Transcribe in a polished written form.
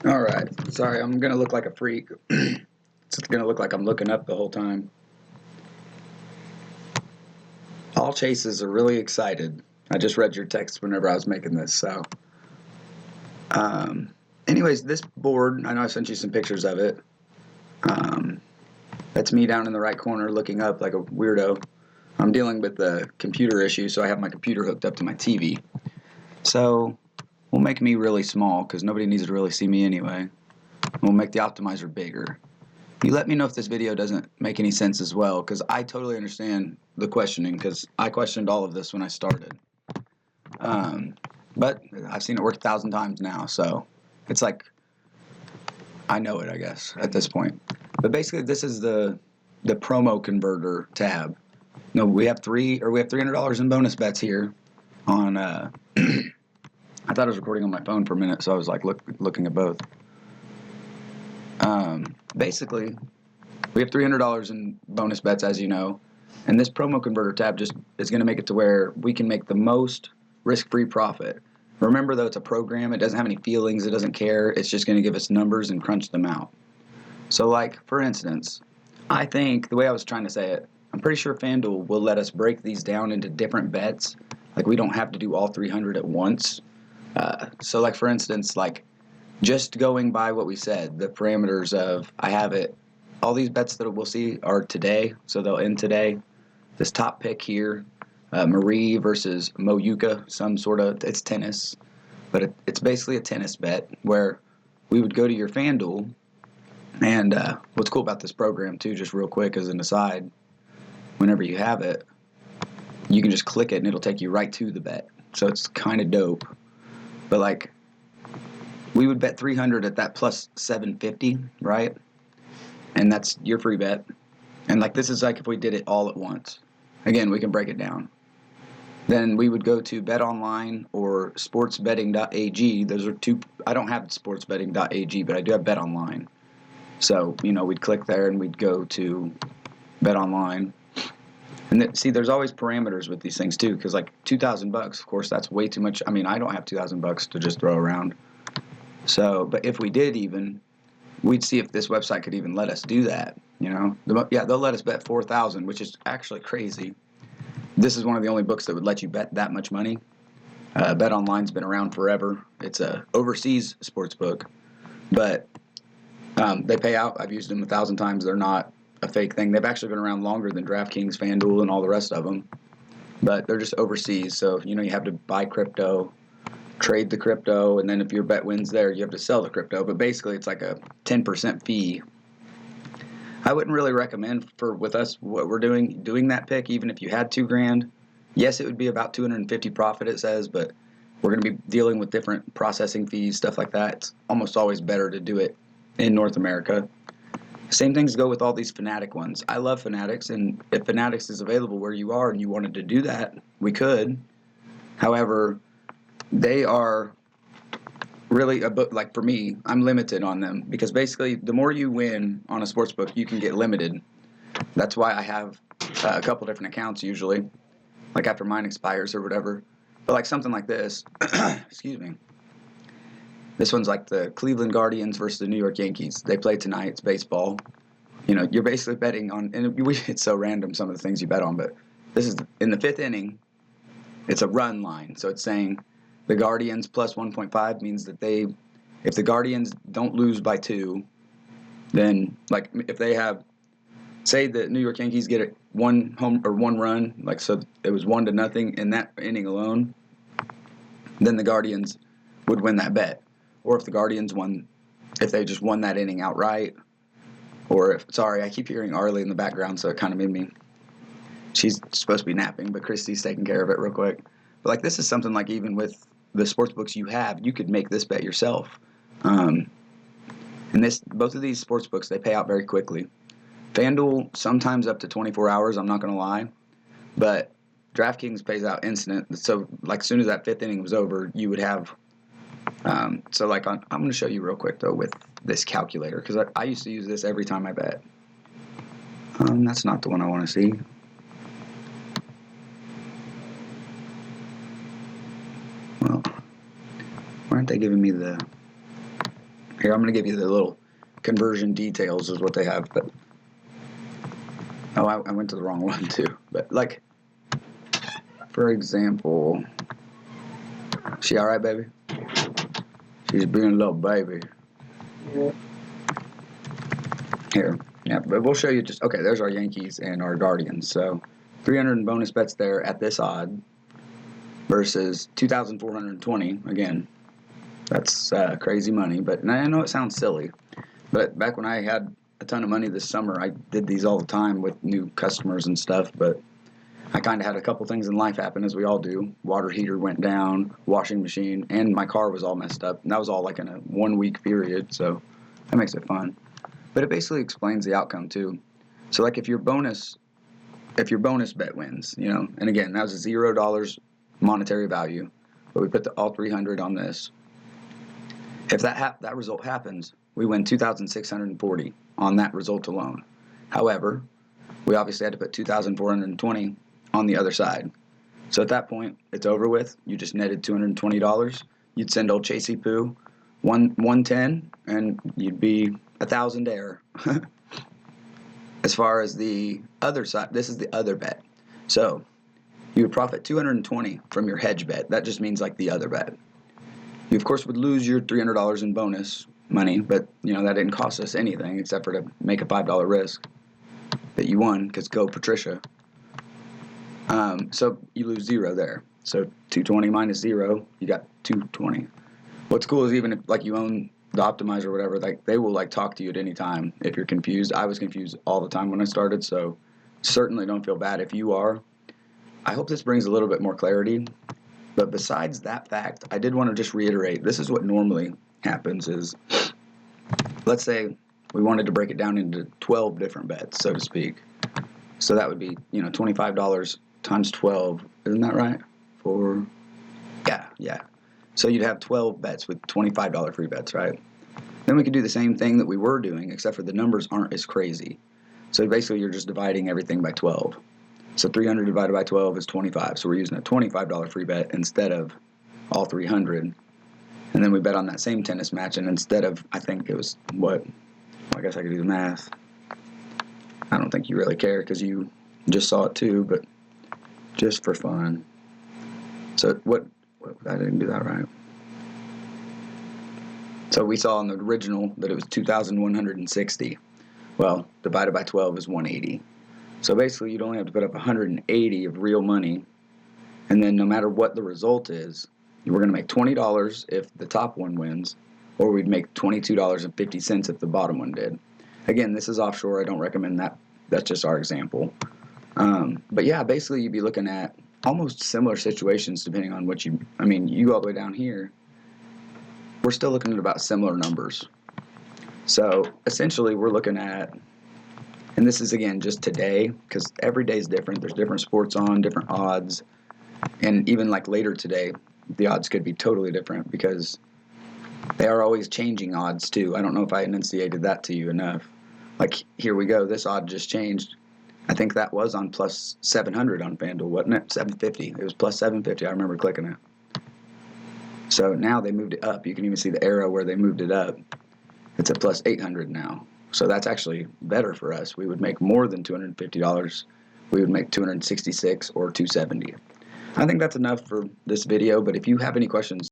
All right. Sorry, I'm going to look like a freak. It's going to look like I'm looking up the whole time. All chases are really excited. I just read your text whenever I was making this. So, anyways, this board, I know I sent you some pictures of it. That's me down in the right corner looking up like a weirdo. I'm dealing with the computer issue, so I have my computer hooked up to my TV. So, we'll make me really small because nobody needs to really see me anyway. We'll make the optimizer bigger. You let me know if this video doesn't make any sense as well, because I totally understand the questioning, because I questioned all of this when I started. But I've seen it work 1,000 times now, so it's like I know it, I guess, at this point. But basically, this is the promo converter tab. No, we have $300 in bonus bets here on. I thought I was recording on my phone for a minute, so I was like looking at both. Basically, we have $300 in bonus bets, as you know, and this promo converter tab just is going to make it to where we can make the most risk-free profit. Remember, though, it's a program. It doesn't have any feelings. It doesn't care. It's just going to give us numbers and crunch them out. So, like, for instance, I think the way I was trying to say it, I'm pretty sure FanDuel will let us break these down into different bets. Like, we don't have to do all 300 at once. So, like, for instance, like, just going by what we said, the parameters of, I have it, all these bets that we'll see are today, so they'll end today. This top pick here, Marie versus Mo Yuka, it's tennis, but it's basically a tennis bet where we would go to your FanDuel, and what's cool about this program too, just real quick as an aside, whenever you have it, you can just click it and it'll take you right to the bet. So it's kind of dope. But like, we would bet 300 at that plus 750, right? And that's your free bet. And like, this is like if we did it all at once. Again, we can break it down. Then we would go to BetOnline or sportsbetting.ag. Those are two. I don't have sportsbetting.ag, but I do have BetOnline. So, we'd click there and we'd go to BetOnline. And see, there's always parameters with these things too, because like $2,000, of course, that's way too much. I mean, I don't have $2,000 to just throw around. So, but if we did even, we'd see if this website could even let us do that. They'll let us bet 4,000, which is actually crazy. This is one of the only books that would let you bet that much money. BetOnline's been around forever. It's a overseas sports book, but they pay out. I've used them 1,000 times. They're not a fake thing. They've actually been around longer than DraftKings, FanDuel, and all the rest of them. But they're just overseas, so you have to buy crypto, trade the crypto, and then if your bet wins there, you have to sell the crypto. But basically, it's like a 10% fee. I wouldn't really recommend with us what we're doing that pick, even if you had $2,000. Yes, it would be about 250 profit, it says, but we're going to be dealing with different processing fees, stuff like that. It's almost always better to do it in North America. Same things go with all these Fanatic ones. I love Fanatics, and if Fanatics is available where you are and you wanted to do that, we could. However, they are really like for me, I'm limited on them because basically the more you win on a sports book, you can get limited. That's why I have a couple different accounts usually, like after mine expires or whatever. But like something like this, excuse me. This one's like the Cleveland Guardians versus the New York Yankees. They play tonight. It's baseball. You're basically betting on, and it's so random some of the things you bet on, but this is in the 5th inning. It's a run line, so it's saying the Guardians plus 1.5 means that if the Guardians don't lose by 2, then like if they have, say the New York Yankees get one run, like so it was 1-0 in that inning alone, then the Guardians would win that bet. Or if the Guardians if they just won that inning outright, or sorry, I keep hearing Arlie in the background, so it kind of made me. She's supposed to be napping, but Christy's taking care of it real quick. But like this is something like even with the sports books you have, you could make this bet yourself. And both of these sports books, they pay out very quickly. FanDuel sometimes up to 24 hours. I'm not going to lie, but DraftKings pays out instant. So like as soon as that 5th inning was over, you would have. So like I'm going to show you real quick though with this calculator because I used to use this every time I bet. That's not the one I want to see. Well, why aren't they giving me the Here, I'm going to give you the little conversion details is what they have. But oh, I went to the wrong one too. But like, for example, she all right, baby? She's being a little baby. Yeah. Here, yeah, but we'll show you just, okay, there's our Yankees and our Guardians. So 300 in bonus bets there at this odd versus 2,420. Again, that's crazy money, but I know it sounds silly. But back when I had a ton of money this summer, I did these all the time with new customers and stuff, but I kind of had a couple things in life happen, as we all do. Water heater went down, washing machine, and my car was all messed up. And that was all like in a 1 week period, so that makes it fun. But it basically explains the outcome too. So like if your bonus bet wins, you know, and again, that was a $0 monetary value, but we put all 300 on this. If that result happens, we win 2,640 on that result alone. However, we obviously had to put 2,420 on the other side. So at that point, it's over with. You just netted $220. You'd send old Chasey Poo 110, and you'd be 1,000 there. As far as the other side, this is the other bet. So you would profit 220 from your hedge bet. That just means like the other bet. You of course would lose your $300 in bonus money, but you know that didn't cost us anything except for to make a $5 risk that you won, because go Patricia. So you lose zero there. So 220 minus zero, you got 220. What's cool is even if like you own the optimizer or whatever, like they will like talk to you at any time if you're confused. I was confused all the time when I started, so certainly don't feel bad if you are. I hope this brings a little bit more clarity. But besides that fact, I did want to just reiterate, this is what normally happens is, let's say we wanted to break it down into 12 different bets, so to speak. So that would be, you know, $25 times 12. Isn't that right? Yeah. So you'd have 12 bets with $25 free bets, right? Then we could do the same thing that we were doing, except for the numbers aren't as crazy. So basically you're just dividing everything by 12. So 300 divided by 12 is 25. So we're using a $25 free bet instead of all 300. And then we bet on that same tennis match, and instead of, I think it was, what? I guess I could do the math. I don't think you really care because you just saw it too, but just for fun. So what I didn't do that right. So we saw in the original that it was 2,160. Well, divided by 12 is 180. So basically you'd only have to put up 180 of real money, and then no matter what the result is, we're going to make $20 if the top one wins, or we'd make $22.50 if the bottom one did. Again, this is offshore. I don't recommend that. That's just our example. But yeah, basically you'd be looking at almost similar situations depending on what you go all the way down here. We're still looking at about similar numbers. So essentially we're looking at, and this is again just today, because every day is different. There's different sports on, different odds, and even like later today, the odds could be totally different because they are always changing odds too. I don't know if I enunciated that to you enough. Like here we go, this odd just changed. I think that was on plus 700 on FanDuel, wasn't it? 750. It was plus 750. I remember clicking it. So now they moved it up. You can even see the arrow where they moved it up. It's at plus 800 now. So that's actually better for us. We would make more than $250. We would make $266 or $270. I think that's enough for this video, but if you have any questions,